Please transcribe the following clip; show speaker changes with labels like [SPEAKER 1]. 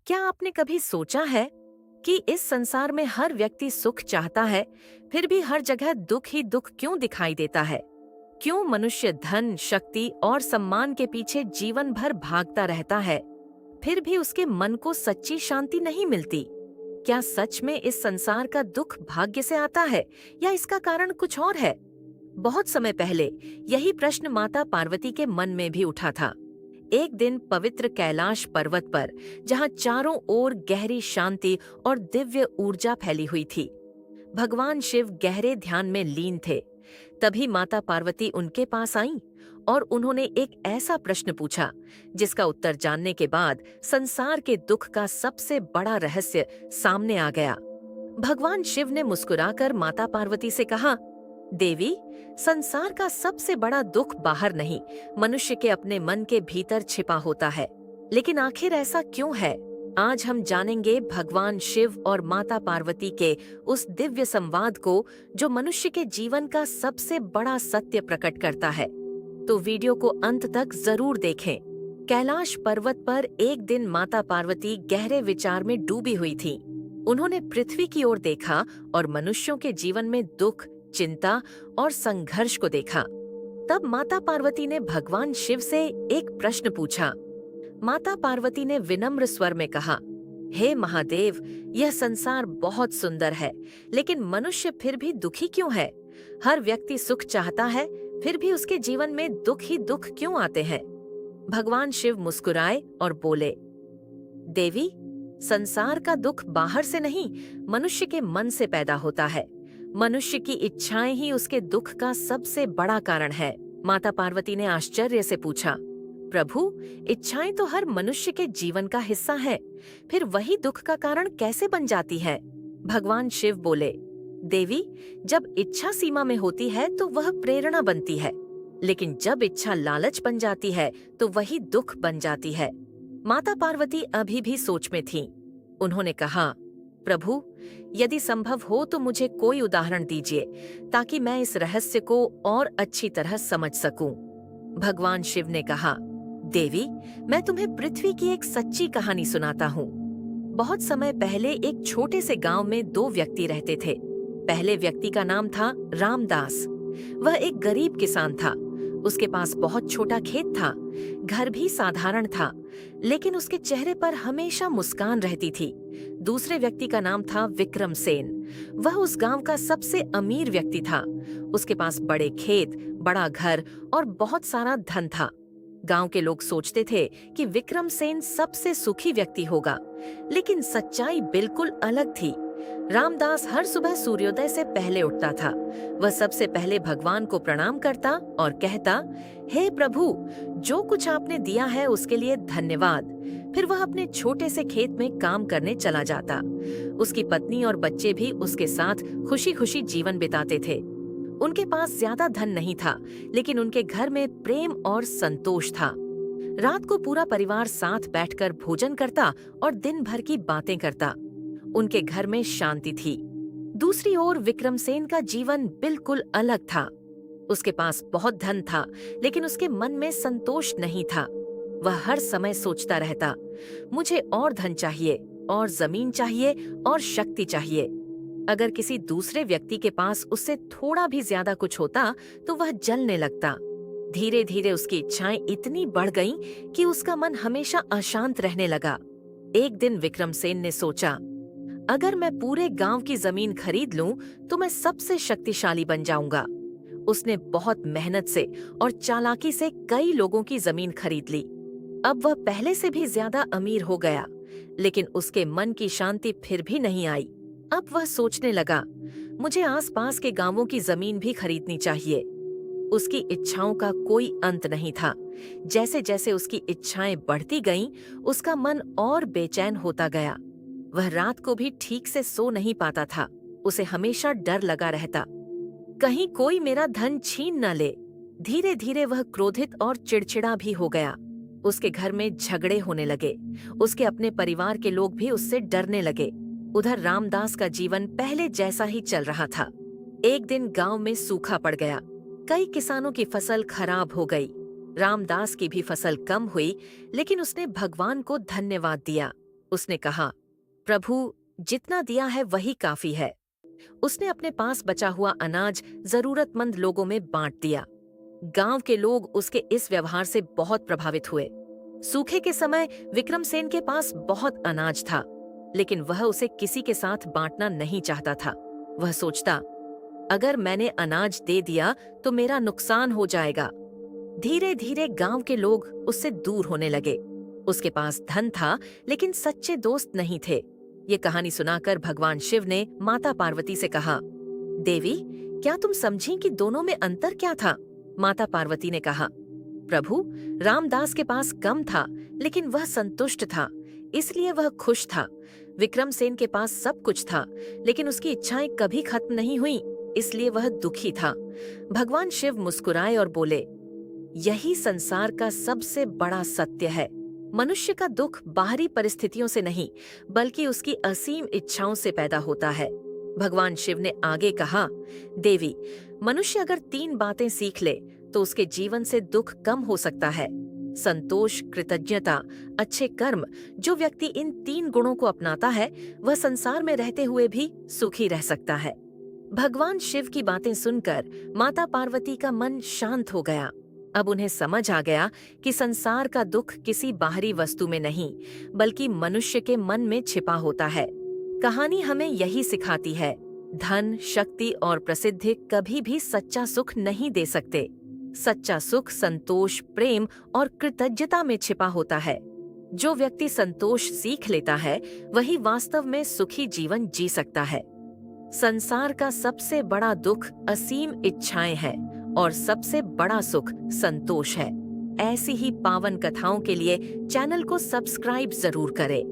[SPEAKER 1] क्या आपने कभी सोचा है कि इस संसार में हर व्यक्ति सुख चाहता है, फिर भी हर जगह दुख ही दुख क्यों दिखाई देता है? क्यों मनुष्य धन, शक्ति और सम्मान के पीछे जीवन भर भागता रहता है, फिर भी उसके मन को सच्ची शांति नहीं मिलती? क्या सच में इस संसार का दुख भाग्य से आता है या इसका कारण कुछ और है? बहुत समय पहले यही प्रश्न माता पार्वती के मन में भी उठा था। एक दिन पवित्र कैलाश पर्वत पर, जहां चारों ओर गहरी शांति और दिव्य ऊर्जा फैली हुई थी, भगवान शिव गहरे ध्यान में लीन थे। तभी माता पार्वती उनके पास आईं और उन्होंने एक ऐसा प्रश्न पूछा जिसका उत्तर जानने के बाद संसार के दुख का सबसे बड़ा रहस्य सामने आ गया। भगवान शिव ने मुस्कुराकर माता पार्वती से कहा, देवी, संसार का सबसे बड़ा दुख बाहर नहीं, मनुष्य के अपने मन के भीतर छिपा होता है। लेकिन आखिर ऐसा क्यों है? आज हम जानेंगे भगवान शिव और माता पार्वती के उस दिव्य संवाद को जो मनुष्य के जीवन का सबसे बड़ा सत्य प्रकट करता है। तो वीडियो को अंत तक जरूर देखें। कैलाश पर्वत पर एक दिन माता पार्वती गहरे विचार में डूबी हुई थी। उन्होंने पृथ्वी की ओर देखा और मनुष्यों के जीवन में दुख, चिंता और संघर्ष को देखा। तब माता पार्वती ने भगवान शिव से एक प्रश्न पूछा। माता पार्वती ने विनम्र स्वर में कहा, हे महादेव, यह संसार बहुत सुंदर है, लेकिन मनुष्य फिर भी दुखी क्यों है? हर व्यक्ति सुख चाहता है, फिर भी उसके जीवन में दुख ही दुख क्यों आते हैं? भगवान शिव मुस्कुराए और बोले, देवी, संसार का दुख बाहर से नहीं, मनुष्य के मन से पैदा होता है। मनुष्य की इच्छाएं ही उसके दुख का सबसे बड़ा कारण है। माता पार्वती ने आश्चर्य से पूछा, प्रभु, इच्छाएं तो हर मनुष्य के जीवन का हिस्सा है, फिर वही दुख का कारण कैसे बन जाती है? भगवान शिव बोले, देवी, जब इच्छा सीमा में होती है तो वह प्रेरणा बनती है, लेकिन जब इच्छा लालच बन जाती है तो वही दुख बन जाती है। माता पार्वती अभी भी सोच में थीं। उन्होंने कहा, प्रभु, यदि संभव हो तो मुझे कोई उदाहरण दीजिए ताकि मैं इस रहस्य को और अच्छी तरह समझ सकूं। भगवान शिव ने कहा, देवी, मैं तुम्हें पृथ्वी की एक सच्ची कहानी सुनाता हूँ। बहुत समय पहले एक छोटे से गांव में दो व्यक्ति रहते थे। पहले व्यक्ति का नाम था रामदास। वह एक गरीब किसान था। उसके पास बहुत छोटा खेत था, घर भी साधारण था, लेकिन उसके चेहरे पर हमेशा मुस्कान रहती थी। दूसरे व्यक्ति का नाम था विक्रम सेन। वह उस गांव का सबसे अमीर व्यक्ति था। उसके पास बड़े खेत, बड़ा घर और बहुत सारा धन था। गांव के लोग सोचते थे कि विक्रम सेन सबसे सुखी व्यक्ति होगा, लेकिन सच्चाई बिल्कुल अलग थी। रामदास हर सुबह सूर्योदय से पहले उठता था। वह सबसे पहले भगवान को प्रणाम करता और कहता, हे प्रभु, जो कुछ आपने दिया है उसके लिए धन्यवाद। फिर वह अपने छोटे से खेत में काम करने चला जाता। उसकी पत्नी और बच्चे भी उसके साथ खुशी खुशी जीवन बिताते थे। उनके पास ज्यादा धन नहीं था, लेकिन उनके घर में प्रेम और संतोष था। रात को पूरा परिवार साथ बैठकर भोजन करता और दिन भर की बातें करता। उनके घर में शांति थी। दूसरी ओर विक्रमसेन का जीवन बिल्कुल अलग था। उसके पास बहुत धन था, लेकिन उसके मन में संतोष नहीं था। वह हर समय सोचता रहता, मुझे और धन चाहिए, और जमीन चाहिए, और शक्ति चाहिए। अगर किसी दूसरे व्यक्ति के पास उससे थोड़ा भी ज्यादा कुछ होता तो वह जलने लगता। धीरे धीरे उसकी इच्छाएं इतनी बढ़ गईं कि उसका मन हमेशा अशांत रहने लगा। एक दिन विक्रमसेन ने सोचा, अगर मैं पूरे गांव की जमीन खरीद लूं तो मैं सबसे शक्तिशाली बन जाऊंगा। उसने बहुत मेहनत से और चालाकी से कई लोगों की जमीन खरीद ली। अब वह पहले से भी ज्यादा अमीर हो गया, लेकिन उसके मन की शांति फिर भी नहीं आई। अब वह सोचने लगा, मुझे आसपास के गांवों की जमीन भी खरीदनी चाहिए। उसकी इच्छाओं का कोई अंत नहीं था। जैसे जैसे उसकी इच्छाएं बढ़ती गईं, उसका मन और बेचैन होता गया। वह रात को भी ठीक से सो नहीं पाता था। उसे हमेशा डर लगा रहता, कहीं कोई मेरा धन छीन न ले। धीरे धीरे वह क्रोधित और चिड़चिड़ा भी हो गया। उसके घर में झगड़े होने लगे। उसके अपने परिवार के लोग भी उससे डरने लगे। उधर रामदास का जीवन पहले जैसा ही चल रहा था। एक दिन गांव में सूखा पड़ गया। कई किसानों की फसल खराब हो गई। रामदास की भी फसल कम हुई, लेकिन उसने भगवान को धन्यवाद दिया। उसने कहा, प्रभु, जितना दिया है वही काफी है। उसने अपने पास बचा हुआ अनाज जरूरतमंद लोगों में बांट दिया। गांव के लोग उसके इस व्यवहार से बहुत प्रभावित हुए। सूखे के समय विक्रमसेन के पास बहुत अनाज था, लेकिन वह उसे किसी के साथ बांटना नहीं चाहता था। वह सोचता, अगर मैंने अनाज दे दिया तो मेरा नुकसान हो जाएगा। धीरे धीरे गांव के लोग उससे दूर होने लगे। उसके पास धन था, लेकिन सच्चे दोस्त नहीं थे। ये कहानी सुनाकर भगवान शिव ने माता पार्वती से कहा, देवी, क्या तुम समझी कि दोनों में अंतर क्या था? माता पार्वती ने कहा, प्रभु, रामदास के पास कम था, लेकिन वह संतुष्ट था, इसलिए वह खुश था। विक्रमसेन के पास सब कुछ था, लेकिन उसकी इच्छाएं कभी खत्म नहीं हुई, इसलिए वह दुखी था। भगवान शिव मुस्कुराए और बोले, यही संसार का सबसे बड़ा सत्य है। मनुष्य का दुख बाहरी परिस्थितियों से नहीं, बल्कि उसकी असीम इच्छाओं से पैदा होता है। भगवान शिव ने आगे कहा, देवी, मनुष्य अगर 3 बातें सीख ले तो उसके जीवन से दुख कम हो सकता है। संतोष, कृतज्ञता, अच्छे कर्म। जो व्यक्ति इन 3 गुणों को अपनाता है, वह संसार में रहते हुए भी सुखी रह सकता है। भगवान शिव की बातें सुनकर माता पार्वती का मन शांत हो गया। अब उन्हें समझ आ गया कि संसार का दुख किसी बाहरी वस्तु में नहीं, बल्कि मनुष्य के मन में छिपा होता है। कहानी हमें यही सिखाती है, धन, शक्ति और प्रसिद्धि कभी भी सच्चा सुख नहीं दे सकते। सच्चा सुख संतोष, प्रेम और कृतज्ञता में छिपा होता है। जो व्यक्ति संतोष सीख लेता है, वही वास्तव में सुखी जीवन जी सकता है। संसार का सबसे बड़ा दुख असीम इच्छाएं हैं और सबसे बड़ा सुख संतोष है। ऐसी ही पावन कथाओं के लिए चैनल को सब्सक्राइब जरूर करें।